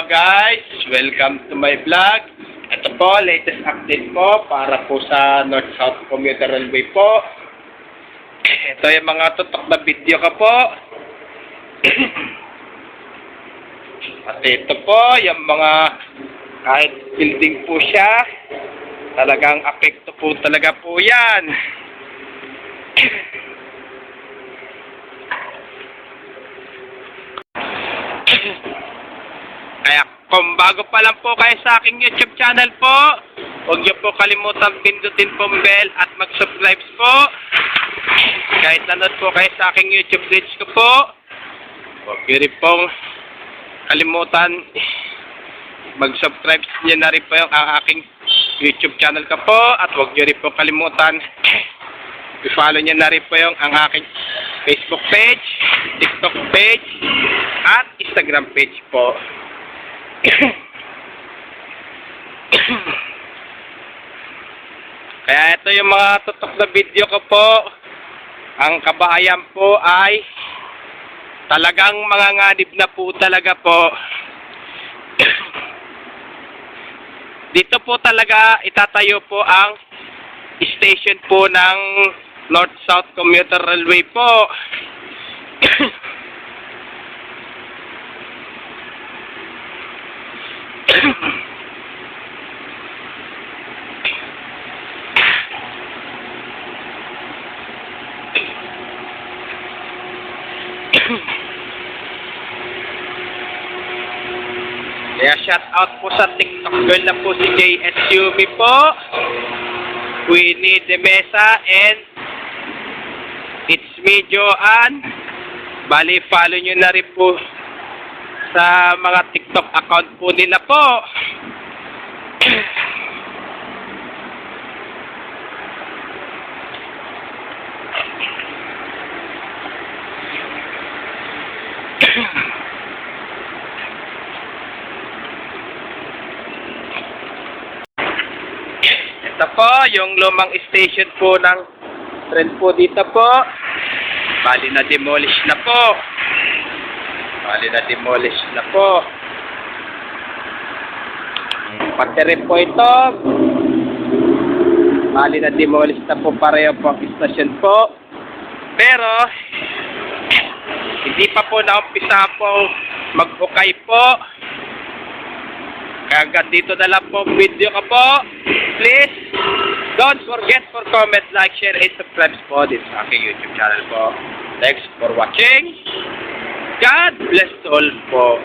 guys, welcome to my vlog. Ito po, latest update po para po sa North-South Commuter Railway po. Ito yung mga tutok na video ko po. At ito po, yung mga kahit building po siya, talagang apekto po talaga po yan. Kaya kung bago pa lang po kayo sa aking YouTube channel po, huwag niyo po kalimutan pindutin po bell at mag-subscribe po. Kahit nanood po kayo sa aking YouTube page ko po, huwag niyo rin pong kalimutan mag-subscribe niyo na rin po yung aking YouTube channel ko po, at huwag niyo rin po kalimutan i-follow niyo na rin po yung ang aking Facebook page, TikTok page, at Instagram page po. Kaya ito yung mga tutok na video ko po. Ang kabahayan po ay talagang mga nganib na po talaga po. Dito po talaga itatayo po ang station po ng North-South Commuter Railway po. Kaya shout out po sa TikTok girl na po si JSUMI po, Queenie De Mesa, and it's me Joanne. Bali follow nyo na rin po sa mga TikTok account po nila po. Ito po yung lumang station po ng tren po dito po. Bali na demolish na po. Pati rin po ito. Bali na demolish na po pareho po ang station po. Pero hindi pa po naumpisa po mag-ukay po. Kaya hanggang dito na lang po video ko po. Please don't forget for comment, like, share, and subscribe po din sa aking YouTube channel po. Thanks for watching. God bless all po.